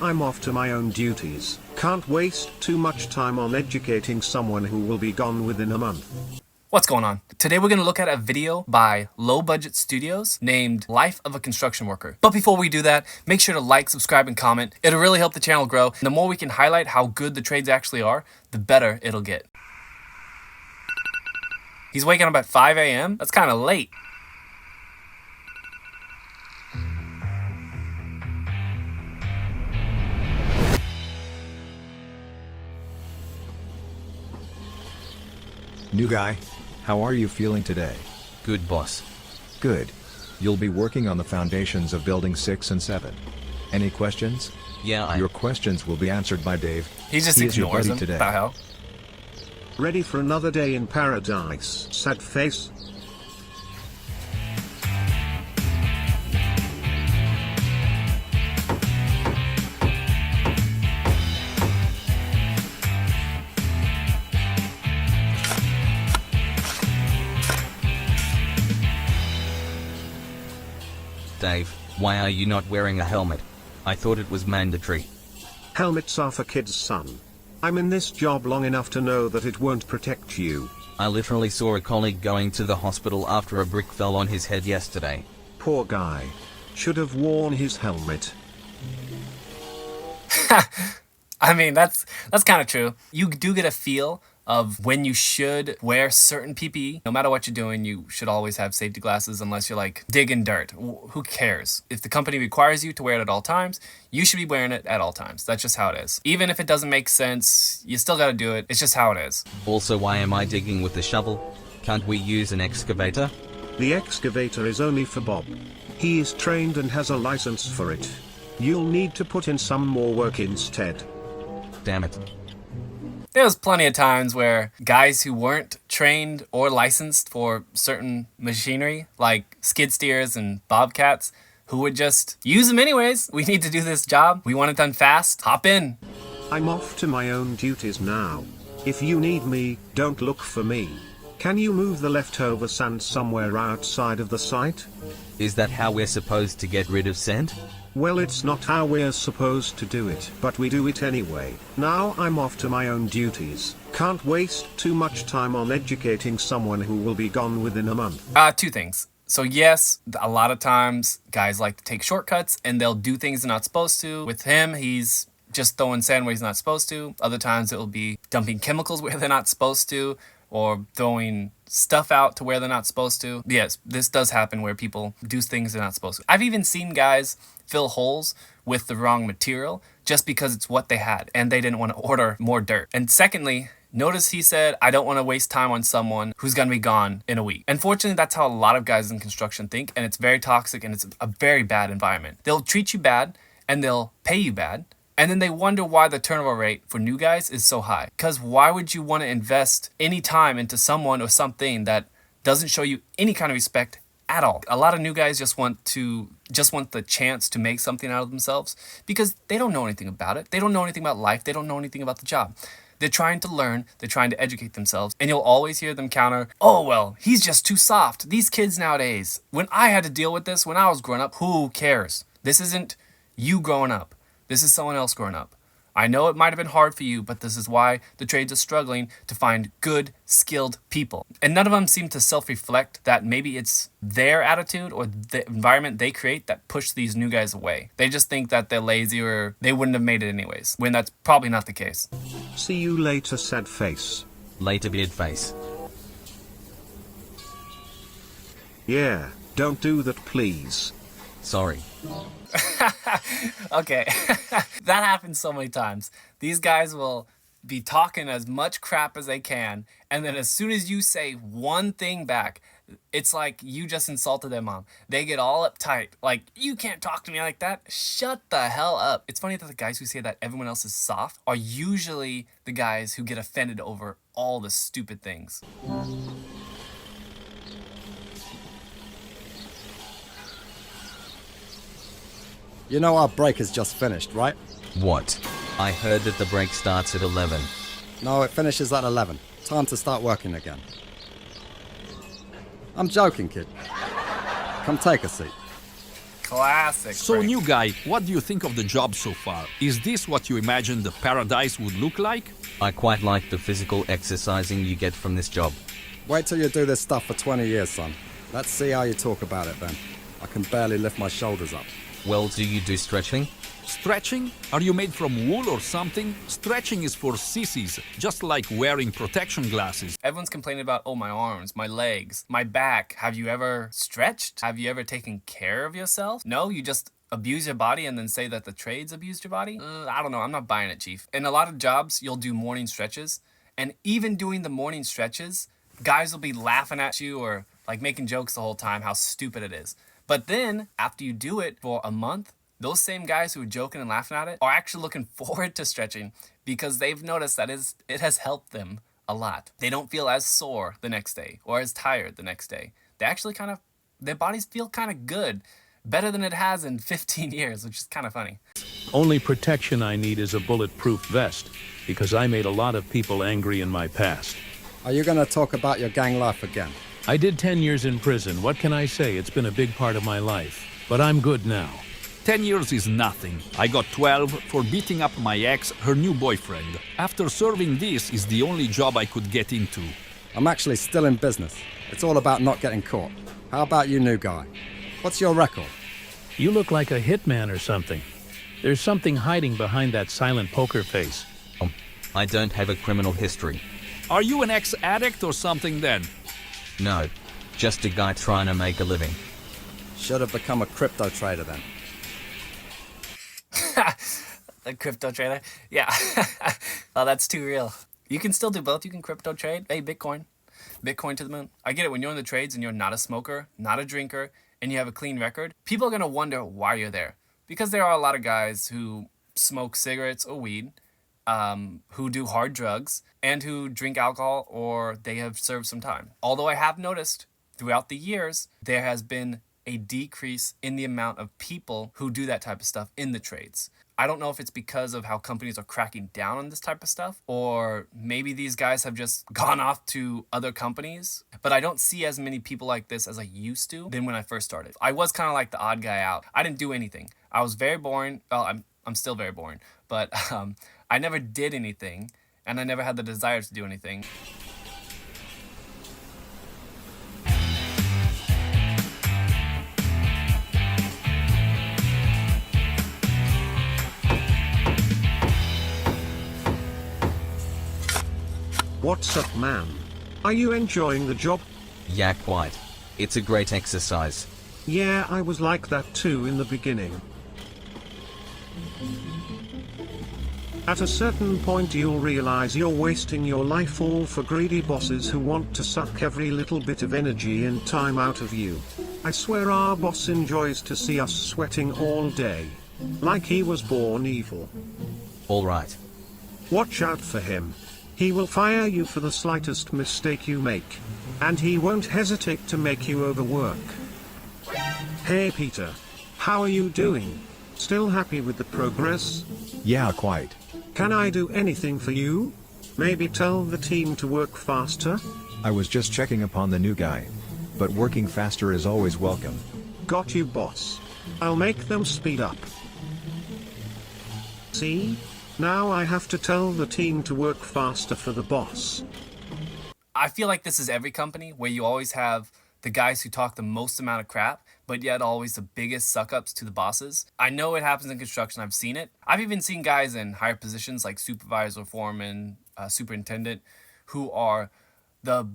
I'm off to my own duties. Can't waste too much time on educating someone who will be gone within a month. What's going on? Today we're going to look at a video by Low Budget Studios named Life of a Construction Worker. But before we do that, make sure to like, subscribe, and comment. It'll really help the channel grow. And the more we can highlight how good the trades actually are, the better it'll get. He's waking up at 5 a.m.? That's kind of late. New guy, how are you feeling today? Good, boss. Good. You'll be working on the foundations of building 6 and 7. Any questions? Yeah, Your questions will be answered by Dave. He just is your ignores buddy him. today. What the hell? Ready for another day in paradise, sad face? Dave, why are you not wearing a helmet? I thought it was mandatory. Helmets are for kids, son. I'm in this job long enough to know that it won't protect you. I literally saw a colleague going to the hospital after a brick fell on his head yesterday. Poor guy. Should have worn his helmet. I mean, that's kind of true. You do get a feel of when you should wear certain PPE. No matter what you're doing, you should always have safety glasses unless you're like digging dirt. Who cares? If the company requires you to wear it at all times, you should be wearing it at all times. That's just how it is. Even if it doesn't make sense, you still got to do it. It's just how it is. Also, why am I digging with a shovel? Can't we use an excavator? The excavator is only for Bob. He is trained and has a license for it. You'll need to put in some more work instead. Damn it. There was plenty of times where guys who weren't trained or licensed for certain machinery, like skid steers and bobcats, who would just use them anyways. We need to do this job. We want it done fast. Hop in. I'm off to my own duties now. If you need me, don't look for me. Can you move the leftover sand somewhere outside of the site? Is that how we're supposed to get rid of sand? Well, it's not how we're supposed to do it, but we do it anyway. Now I'm off to my own duties. Can't waste too much time on educating someone who will be gone within a month. Two things. So yes, a lot of times guys like to take shortcuts and they'll do things they're not supposed to. With him, he's just throwing sand where he's not supposed to. Other times it will be dumping chemicals where they're not supposed to, or throwing stuff out to where they're not supposed to. Yes, this does happen where people do things they're not supposed to. I've even seen guys fill holes with the wrong material just because it's what they had and they didn't want to order more dirt. And secondly, notice he said, I don't want to waste time on someone who's going to be gone in a week. Unfortunately, that's how a lot of guys in construction think, and it's very toxic and it's a very bad environment. They'll treat you bad and they'll pay you bad. And then they wonder why the turnover rate for new guys is so high. Because why would you want to invest any time into someone or something that doesn't show you any kind of respect at all? A lot of new guys just want the chance to make something out of themselves because they don't know anything about it. They don't know anything about life. They don't know anything about the job. They're trying to learn. They're trying to educate themselves. And you'll always hear them counter, oh, well, he's just too soft. These kids nowadays, when I had to deal with this when I was growing up, who cares? This isn't you growing up. This is someone else growing up. I know it might have been hard for you, but this is why the trades are struggling to find good, skilled people. And none of them seem to self-reflect that maybe it's their attitude or the environment they create that push these new guys away. They just think that they're lazy or they wouldn't have made it anyways, when that's probably not the case. See you later, sad face. Later, beard face. Yeah, don't do that, please. Sorry. Okay, that happens so many times. These guys will be talking as much crap as they can, and then as soon as you say one thing back, it's like you just insulted their mom. They get all uptight, like, you can't talk to me like that. Shut the hell up. It's funny that the guys who say that everyone else is soft are usually the guys who get offended over all the stupid things. You know our break has just finished, right? What? I heard that the break starts at 11. No, it finishes at 11. Time to start working again. I'm joking, kid. Come take a seat. Classic. So, Frank. new guy, what do you think of the job so far? Is this what you imagined the paradise would look like? I quite like the physical exercising you get from this job. Wait till you do this stuff for 20 years, son. Let's see how you talk about it then. I can barely lift my shoulders up. Well, do you do stretching? Stretching? Are you made from wool or something? Stretching is for sissies, just like wearing protection glasses. Everyone's complaining about, oh, my arms, my legs, my back. Have you ever stretched? Have you ever taken care of yourself? No, you just abuse your body and then say that the trades abused your body? I don't know. I'm not buying it, Chief. In a lot of jobs, you'll do morning stretches. And even doing the morning stretches, guys will be laughing at you or like making jokes the whole time how stupid it is. But then after you do it for a month, those same guys who are joking and laughing at it are actually looking forward to stretching because they've noticed that it has helped them a lot. They don't feel as sore the next day or as tired the next day. They actually their bodies feel kind of good, better than it has in 15 years, which is kind of funny. Only protection I need is a bulletproof vest, because I made a lot of people angry in my past. Are you going to talk about your gang life again? I did 10 years in prison. What can I say? It's been a big part of my life. But I'm good now. 10 years is nothing. I got 12 for beating up my ex, her new boyfriend. After serving this is the only job I could get into. I'm actually still in business. It's all about not getting caught. How about you, new guy? What's your record? You look like a hitman or something. There's something hiding behind that silent poker face. I don't have a criminal history. Are you an ex-addict or something then? No, just a guy trying to make a living. Should have become a crypto trader then. The crypto trader? Yeah. Oh, that's too real. You can still do both. You can crypto trade. Hey, Bitcoin. Bitcoin to the moon. I get it. When you're in the trades and you're not a smoker, not a drinker, and you have a clean record, people are going to wonder why you're there. Because there are a lot of guys who smoke cigarettes or weed, who do hard drugs, and who drink alcohol or they have served some time. Although I have noticed throughout the years, there has been a decrease in the amount of people who do that type of stuff in the trades. I don't know if it's because of how companies are cracking down on this type of stuff, or maybe these guys have just gone off to other companies, but I don't see as many people like this as I used to than when I first started. I was kind of like the odd guy out. I didn't do anything. I was very boring. Well, I'm still very boring, but I never did anything, and I never had the desire to do anything. What's up, man? Are you enjoying the job? Yeah, quite. It's a great exercise. Yeah, I was like that too in the beginning. At a certain point you'll realize you're wasting your life all for greedy bosses who want to suck every little bit of energy and time out of you. I swear our boss enjoys to see us sweating all day. Like he was born evil. Alright. Watch out for him. He will fire you for the slightest mistake you make. And he won't hesitate to make you overwork. Hey Peter. How are you doing? Still happy with the progress? Yeah, quite. Can I do anything for you? Maybe tell the team to work faster? I was just checking upon the new guy. But working faster is always welcome. Got you, boss. I'll make them speed up. See? Now I have to tell the team to work faster for the boss. I feel like this is every company where you always have the guys who talk the most amount of crap, but yet always the biggest suck-ups to the bosses. I know it happens in construction. I've seen it. I've even seen guys in higher positions like supervisor, foreman, superintendent, who are the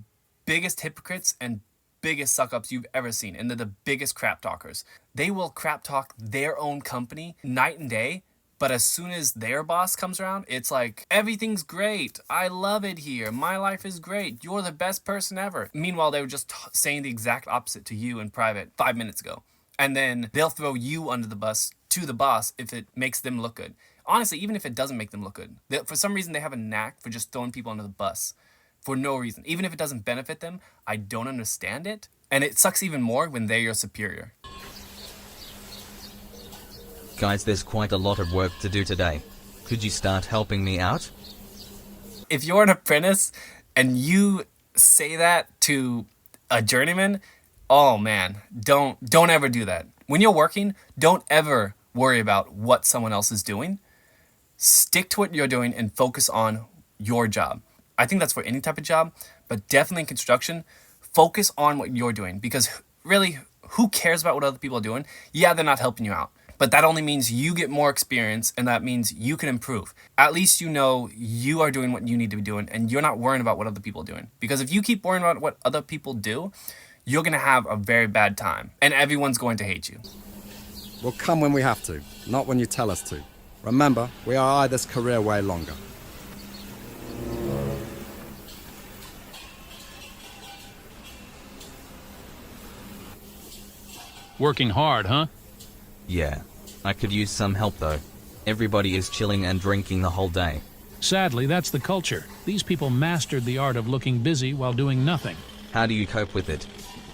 biggest hypocrites and biggest suck-ups you've ever seen. And they're the biggest crap talkers. They will crap talk their own company night and day. But as soon as their boss comes around, it's like, everything's great. I love it here. My life is great. You're the best person ever. Meanwhile, they were just saying the exact opposite to you in private 5 minutes ago. And then they'll throw you under the bus to the boss if it makes them look good. Honestly, even if it doesn't make them look good. For some reason, they have a knack for just throwing people under the bus for no reason. Even if it doesn't benefit them, I don't understand it. And it sucks even more when they're your superior. Guys, there's quite a lot of work to do today. Could you start helping me out? If you're an apprentice and you say that to a journeyman, oh man, don't ever do that. When you're working, don't ever worry about what someone else is doing. Stick to what you're doing and focus on your job. I think that's for any type of job, but definitely in construction, focus on what you're doing, because really, who cares about what other people are doing? Yeah, they're not helping you out, but that only means you get more experience, and that means you can improve. At least you know you are doing what you need to be doing, and you're not worrying about what other people are doing. Because if you keep worrying about what other people do, you're going to have a very bad time, and everyone's going to hate you. We'll come when we have to, not when you tell us to. Remember, we are eye this career way longer. Working hard, huh? Yeah, I could use some help though. Everybody is chilling and drinking the whole day. Sadly, that's the culture. These people mastered the art of looking busy while doing nothing. How do you cope with it?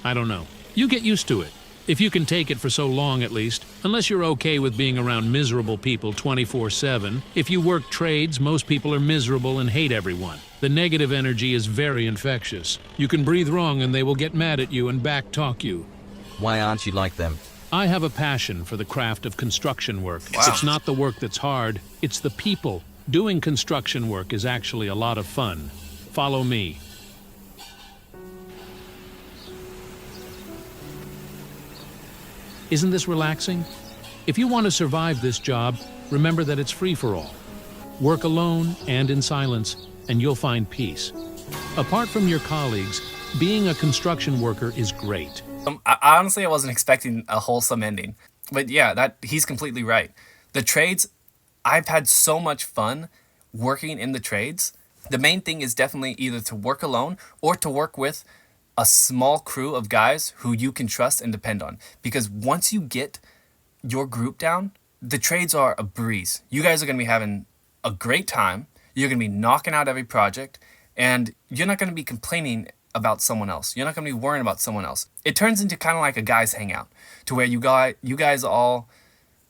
I don't know. You get used to it. If you can take it for so long at least. Unless you're okay with being around miserable people 24/7. If you work trades, most people are miserable and hate everyone. The negative energy is very infectious. You can breathe wrong and they will get mad at you and back-talk you. Why aren't you like them? I have a passion for the craft of construction work. Wow. It's not the work that's hard, it's the people. Doing construction work is actually a lot of fun. Follow me. Isn't this relaxing? If you want to survive this job, remember that it's free for all. Work alone and in silence, and you'll find peace. Apart from your colleagues, being a construction worker is great. Honestly, I wasn't expecting a wholesome ending. But yeah, he's completely right. The trades, I've had so much fun working in the trades. The main thing is definitely either to work alone or to work with a small crew of guys who you can trust and depend on. Because once you get your group down, the trades are a breeze. You guys are going to be having a great time. You're going to be knocking out every project, and you're not going to be complaining about someone else. You're not going to be worrying about someone else. It turns into kind of like a guys hangout, to where you guys are all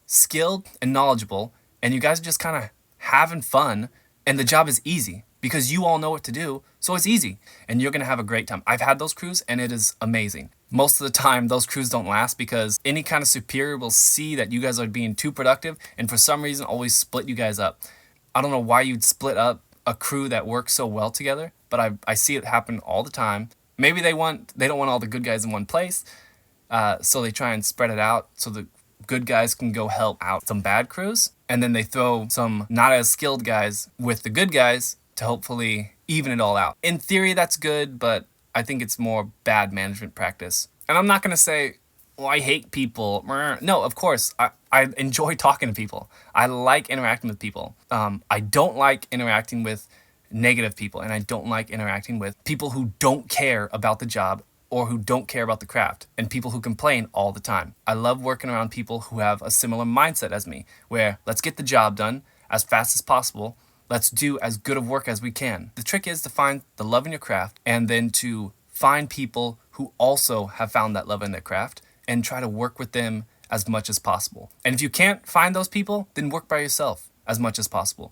skilled and knowledgeable, and you guys are just kind of having fun, and the job is easy because you all know what to do, so it's easy, and you're going to have a great time. I've had those crews, and it is amazing. Most of the time, those crews don't last because any kind of superior will see that you guys are being too productive, and for some reason always split you guys up. I don't know why you'd split up a crew that works so well together, but I see it happen all the time. Maybe they don't want all the good guys in one place, so they try and spread it out so the good guys can go help out some bad crews, and then they throw some not as skilled guys with the good guys to hopefully even it all out. In theory, that's good, but I think it's more bad management practice. And I'm not going to say, well, I hate people. No, of course, I enjoy talking to people. I like interacting with people. I don't like interacting with negative people, and I don't like interacting with people who don't care about the job or who don't care about the craft, and people who complain all the time. I love working around people who have a similar mindset as me, where let's get the job done as fast as possible. Let's do as good of work as we can. The trick is to find the love in your craft, and then to find people who also have found that love in their craft and try to work with them as much as possible. And if you can't find those people, then work by yourself as much as possible.